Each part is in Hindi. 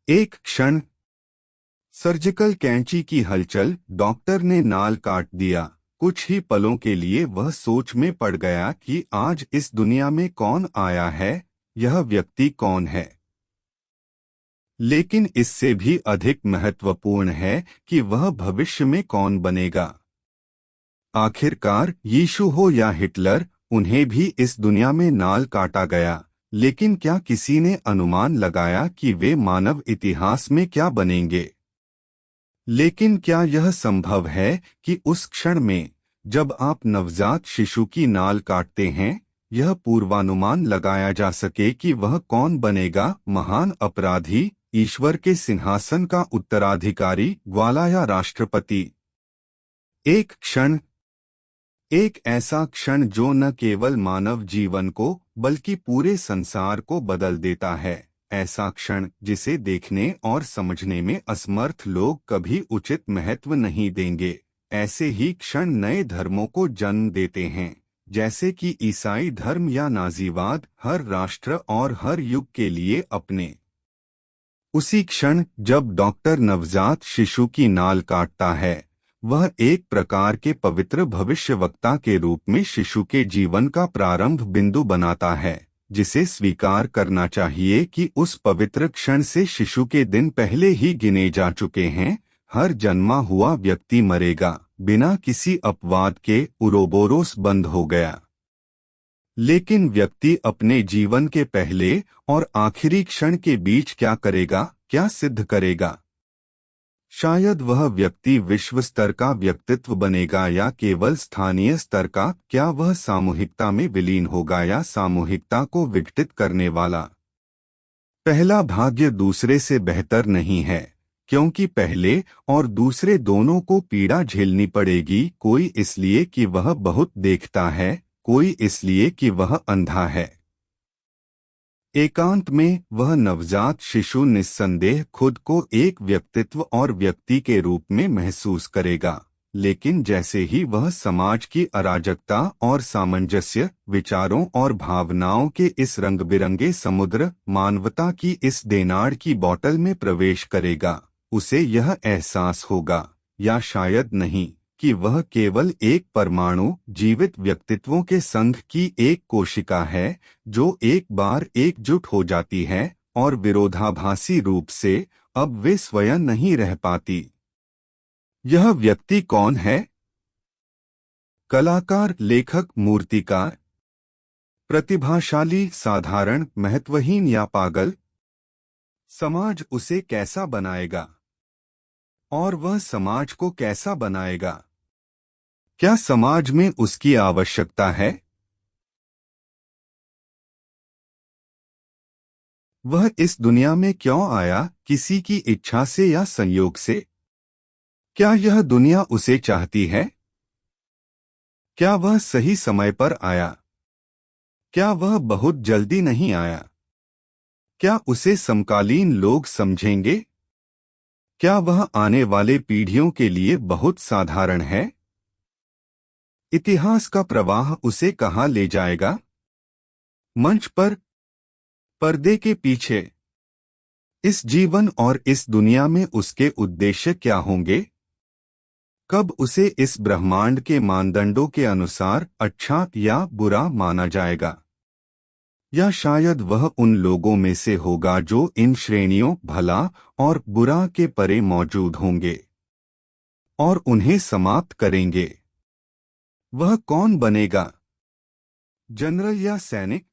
एक क्षण। सर्जिकल कैंची की हलचल, डॉक्टर ने नाल काट दिया। कुछ ही पलों के लिए वह सोच में पड़ गया कि आज इस दुनिया में कौन आया है, यह व्यक्ति कौन है। लेकिन इससे भी अधिक महत्वपूर्ण है कि वह भविष्य में कौन बनेगा। आखिरकार यीशु हो या हिटलर, उन्हें भी इस दुनिया में नाल काटा गया। लेकिन क्या किसी ने अनुमान लगाया कि वे मानव इतिहास में क्या बनेंगे? लेकिन क्या यह संभव है कि उस क्षण में जब आप नवजात शिशु की नाल काटते हैं, यह पूर्वानुमान लगाया जा सके कि वह कौन बनेगा? महान अपराधी, ईश्वर के सिंहासन का उत्तराधिकारी, ग्वाला या राष्ट्रपति? एक क्षण। एक ऐसा क्षण जो न केवल मानव जीवन को बल्कि पूरे संसार को बदल देता है। ऐसा क्षण जिसे देखने और समझने में असमर्थ लोग कभी उचित महत्व नहीं देंगे। ऐसे ही क्षण नए धर्मों को जन्म देते हैं, जैसे कि ईसाई धर्म या नाजीवाद, हर राष्ट्र और हर युग के लिए अपने। उसी क्षण जब डॉक्टर नवजात शिशु की नाल काटता है, वह एक प्रकार के पवित्र भविष्यवक्ता के रूप में शिशु के जीवन का प्रारंभ बिंदु बनाता है, जिसे स्वीकार करना चाहिए कि उस पवित्र क्षण से शिशु के दिन पहले ही गिने जा चुके हैं। हर जन्मा हुआ व्यक्ति मरेगा, बिना किसी अपवाद के उरोबोरोस बंद हो गया। लेकिन व्यक्ति अपने जीवन के पहले और आखिरी क्षण के बीच क्या करेगा, क्या सिद्ध करेगा? शायद वह व्यक्ति विश्व स्तर का व्यक्तित्व बनेगा या केवल स्थानीय स्तर का? क्या वह सामूहिकता में विलीन होगा या सामूहिकता को विघटित करने वाला? पहला भाग्य दूसरे से बेहतर नहीं है, क्योंकि पहले और दूसरे दोनों को पीड़ा झेलनी पड़ेगी। कोई इसलिए कि वह बहुत देखता है, कोई इसलिए कि वह अंधा है। एकांत में वह नवजात शिशु निस्संदेह खुद को एक व्यक्तित्व और व्यक्ति के रूप में महसूस करेगा। लेकिन जैसे ही वह समाज की अराजकता और सामंजस्य, विचारों और भावनाओं के इस रंग बिरंगे समुद्र, मानवता की इस देनाड़ की बोतल में प्रवेश करेगा, उसे यह एहसास होगा, या शायद नहीं, कि वह केवल एक परमाणु जीवित व्यक्तित्वों के संघ की एक कोशिका है, जो एक बार एकजुट हो जाती है और विरोधाभासी रूप से अब वे स्वयं नहीं रह पाती। यह व्यक्ति कौन है? कलाकार, लेखक, मूर्तिकार, प्रतिभाशाली, साधारण, महत्वहीन या पागल? समाज उसे कैसा बनाएगा? और वह समाज को कैसा बनाएगा? क्या समाज में उसकी आवश्यकता है? वह इस दुनिया में क्यों आया, किसी की इच्छा से या संयोग से? क्या यह दुनिया उसे चाहती है? क्या वह सही समय पर आया? क्या वह बहुत जल्दी नहीं आया? क्या उसे समकालीन लोग समझेंगे? क्या वह आने वाले पीढ़ियों के लिए बहुत साधारण है? इतिहास का प्रवाह उसे कहाँ ले जाएगा? मंच पर, पर्दे के पीछे? इस जीवन और इस दुनिया में उसके उद्देश्य क्या होंगे? कब उसे इस ब्रह्मांड के मानदंडों के अनुसार अच्छा या बुरा माना जाएगा? या शायद वह उन लोगों में से होगा जो इन श्रेणियों भला और बुरा के परे मौजूद होंगे और उन्हें समाप्त करेंगे। वह कौन बनेगा? जनरल या सैनिक?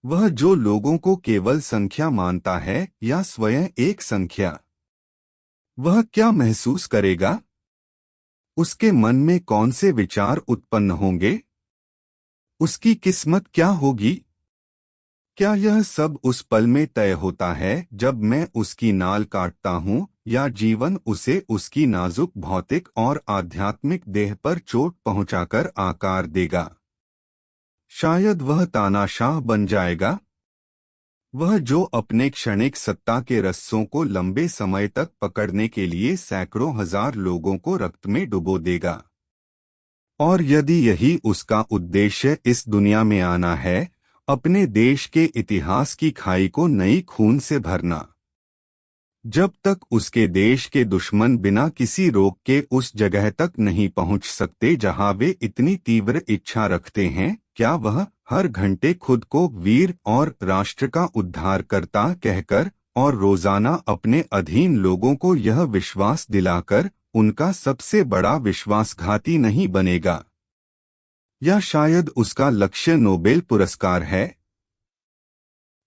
वह जो लोगों को केवल संख्या मानता है या स्वयं एक संख्या? वह क्या महसूस करेगा? उसके मन में कौन से विचार उत्पन्न होंगे? उसकी किस्मत क्या होगी? क्या यह सब उस पल में तय होता है जब मैं उसकी नाल काटता हूँ, या जीवन उसे उसकी नाजुक भौतिक और आध्यात्मिक देह पर चोट पहुंचाकर आकार देगा? शायद वह तानाशाह बन जाएगा, वह जो अपने क्षणिक सत्ता के रस्सों को लंबे समय तक पकड़ने के लिए सैकड़ों हजार लोगों को रक्त में डुबो देगा। और यदि यही उसका उद्देश्य इस दुनिया में आना है, अपने देश के इतिहास की खाई को नई खून से भरना, जब तक उसके देश के दुश्मन बिना किसी रोक के उस जगह तक नहीं पहुंच सकते जहां वे इतनी तीव्र इच्छा रखते हैं, क्या वह हर घंटे खुद को वीर और राष्ट्र का उद्धारकर्ता कहकर और रोजाना अपने अधीन लोगों को यह विश्वास दिलाकर उनका सबसे बड़ा विश्वासघाती नहीं बनेगा? या शायद उसका लक्ष्य नोबेल पुरस्कार है?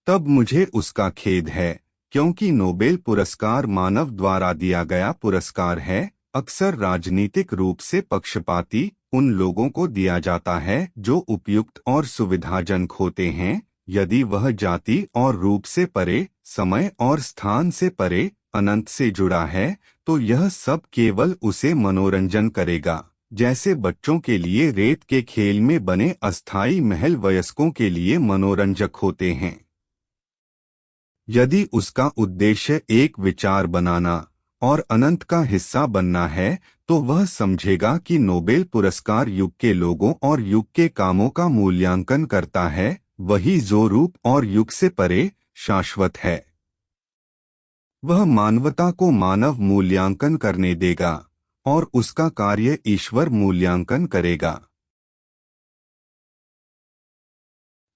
तब मुझे उसका खेद है, क्योंकि नोबेल पुरस्कार मानव द्वारा दिया गया पुरस्कार है। अक्सर राजनीतिक रूप से पक्षपाती उन लोगों को दिया जाता है जो उपयुक्त और सुविधाजनक होते हैं। यदि वह जाति और रूप से परे, समय और स्थान से परे, अनंत से जुड़ा है, तो यह सब केवल उसे मनोरंजन करेगा, जैसे बच्चों के लिए रेत के खेल में बने अस्थायी महल वयस्कों के लिए मनोरंजक होते हैं। यदि उसका उद्देश्य एक विचार बनाना और अनंत का हिस्सा बनना है, तो वह समझेगा कि नोबेल पुरस्कार युग के लोगों और युग के कामों का मूल्यांकन करता है, वही जो रूप और युग से परे शाश्वत है। वह मानवता को मानव मूल्यांकन करने देगा और उसका कार्य ईश्वर मूल्यांकन करेगा।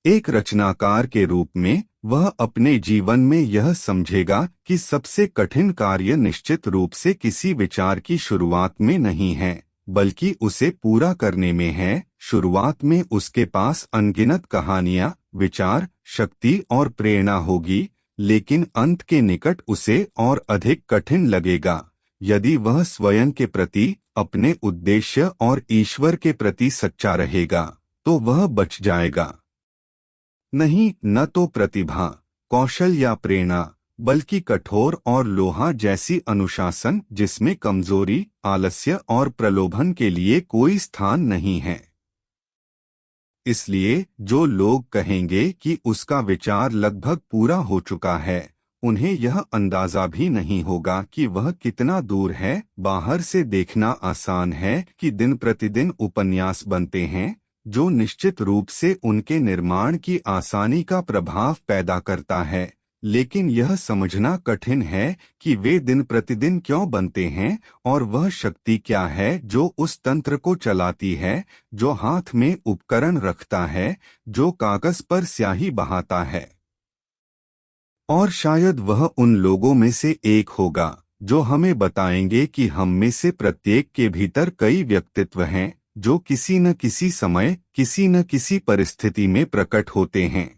एक रचनाकार के रूप में वह अपने जीवन में यह समझेगा कि सबसे कठिन कार्य निश्चित रूप से किसी विचार की शुरुआत में नहीं है, बल्कि उसे पूरा करने में है। शुरुआत में उसके पास अनगिनत कहानियां, विचार, शक्ति और प्रेरणा होगी, लेकिन अंत के निकट उसे और अधिक कठिन लगेगा। यदि वह स्वयं के प्रति, अपने उद्देश्य और ईश्वर के प्रति सच्चा रहेगा, तो वह बच जाएगा। नहीं, न तो प्रतिभा, कौशल या प्रेरणा, बल्कि कठोर और लोहा जैसी अनुशासन जिसमें कमजोरी, आलस्य और प्रलोभन के लिए कोई स्थान नहीं है। इसलिए जो लोग कहेंगे कि उसका विचार लगभग पूरा हो चुका है, उन्हें यह अंदाजा भी नहीं होगा कि वह कितना दूर है। बाहर से देखना आसान है कि दिन प्रतिदिन उपन्यास बनते हैं, जो निश्चित रूप से उनके निर्माण की आसानी का प्रभाव पैदा करता है, लेकिन यह समझना कठिन है कि वे दिन प्रतिदिन क्यों बनते हैं और वह शक्ति क्या है जो उस तंत्र को चलाती है, जो हाथ में उपकरण रखता है, जो कागज पर स्याही बहाता है। और शायद वह उन लोगों में से एक होगा जो हमें बताएंगे कि हम में से प्रत्येक के भीतर कई व्यक्तित्व हैं जो किसी न किसी समय, किसी न किसी परिस्थिति में प्रकट होते हैं।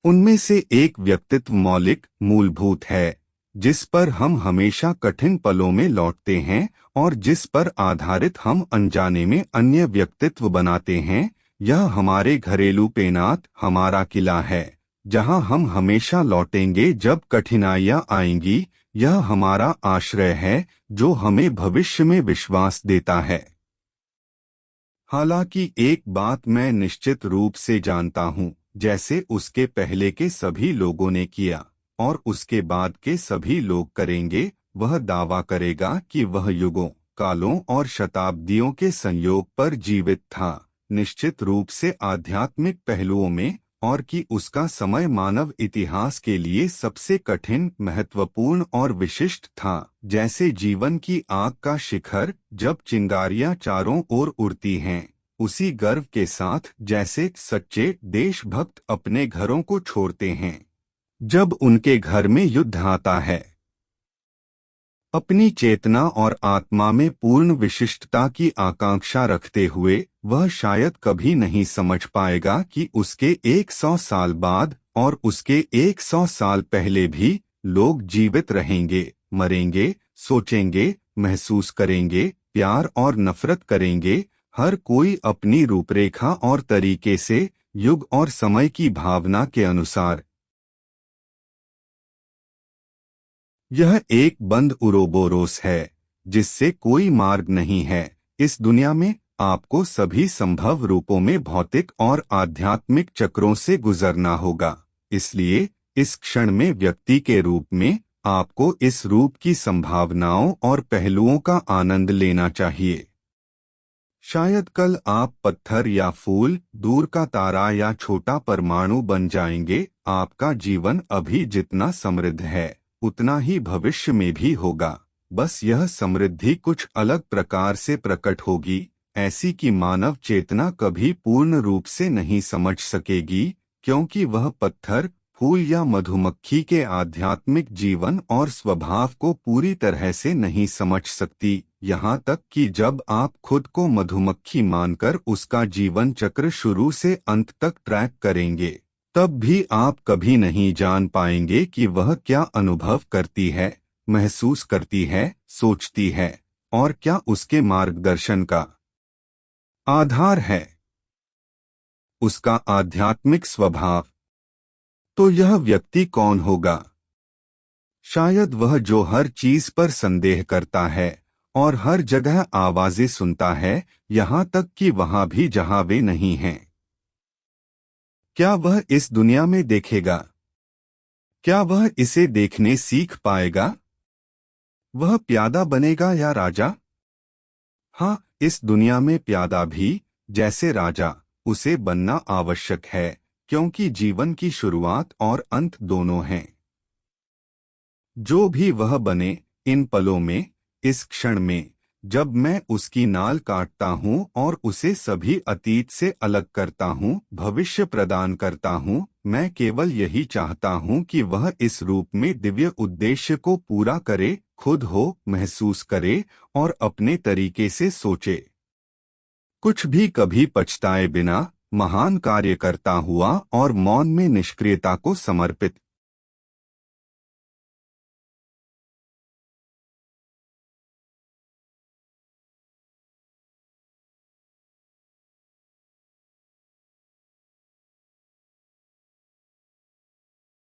उनमें से एक व्यक्तित्व मौलिक, मूलभूत है, जिस पर हम हमेशा कठिन पलों में लौटते हैं और जिस पर आधारित हम अनजाने में अन्य व्यक्तित्व बनाते हैं। यह हमारे घरेलू पेनात, हमारा किला है, जहां हम हमेशा लौटेंगे जब कठिनाइयां आएंगी। यह हमारा आश्रय है जो हमें भविष्य में विश्वास देता है। हालांकि एक बात मैं निश्चित रूप से जानता हूं, जैसे उसके पहले के सभी लोगों ने किया और उसके बाद के सभी लोग करेंगे, वह दावा करेगा कि वह युगों, कालों और शताब्दियों के संयोग पर जीवित था, निश्चित रूप से आध्यात्मिक पहलुओं में, और कि उसका समय मानव इतिहास के लिए सबसे कठिन, महत्वपूर्ण और विशिष्ट था, जैसे जीवन की आग का शिखर जब चिंगारियां चारों ओर उड़ती हैं, उसी गर्व के साथ जैसे सच्चे देशभक्त अपने घरों को छोड़ते हैं जब उनके घर में युद्ध आता है। अपनी चेतना और आत्मा में पूर्ण विशिष्टता की आकांक्षा रखते हुए वह शायद कभी नहीं समझ पाएगा कि उसके 100 साल बाद और उसके 100 साल पहले भी लोग जीवित रहेंगे, मरेंगे, सोचेंगे, महसूस करेंगे, प्यार और नफरत करेंगे, हर कोई अपनी रूपरेखा और तरीके से, युग और समय की भावना के अनुसार। यह एक बंद उरोबोरोस है जिससे कोई मार्ग नहीं है। इस दुनिया में आपको सभी संभव रूपों में भौतिक और आध्यात्मिक चक्रों से गुजरना होगा। इसलिए इस क्षण में व्यक्ति के रूप में आपको इस रूप की संभावनाओं और पहलुओं का आनंद लेना चाहिए। शायद कल आप पत्थर या फूल, दूर का तारा या छोटा परमाणु बन जाएंगे। आपका जीवन अभी जितना समृद्ध है, उतना ही भविष्य में भी होगा। बस यह समृद्धि कुछ अलग प्रकार से प्रकट होगी, ऐसी कि मानव चेतना कभी पूर्ण रूप से नहीं समझ सकेगी, क्योंकि वह पत्थर, फूल या मधुमक्खी के आध्यात्मिक जीवन और स्वभाव को पूरी तरह से नहीं समझ सकती। यहाँ तक कि जब आप खुद को मधुमक्खी मानकर उसका जीवन चक्र शुरू से अंत तक ट्रैक करेंगे, तब भी आप कभी नहीं जान पाएंगे कि वह क्या अनुभव करती है, महसूस करती है, सोचती है, और क्या उसके मार्गदर्शन का आधार है उसका आध्यात्मिक स्वभाव। तो यह व्यक्ति कौन होगा? शायद वह जो हर चीज पर संदेह करता है और हर जगह आवाजें सुनता है, यहाँ तक कि वहां भी जहां वे नहीं हैं। क्या वह इस दुनिया में देखेगा? क्या वह इसे देखने सीख पाएगा? वह प्यादा बनेगा या राजा? हाँ, इस दुनिया में प्यादा भी, जैसे राजा, उसे बनना आवश्यक है, क्योंकि जीवन की शुरुआत और अंत दोनों हैं। जो भी वह बने, इन पलों में, इस क्षण में, जब मैं उसकी नाल काटता हूँ और उसे सभी अतीत से अलग करता हूँ, भविष्य प्रदान करता हूँ, मैं केवल यही चाहता हूँ कि वह इस रूप में दिव्य उद्देश्य को पूरा करे, खुद हो, महसूस करे और अपने तरीके से सोचे। कुछ भी कभी पछताए बिना, महान कार्य करता हुआ और मौन में निष्क्रियता को समर्पित।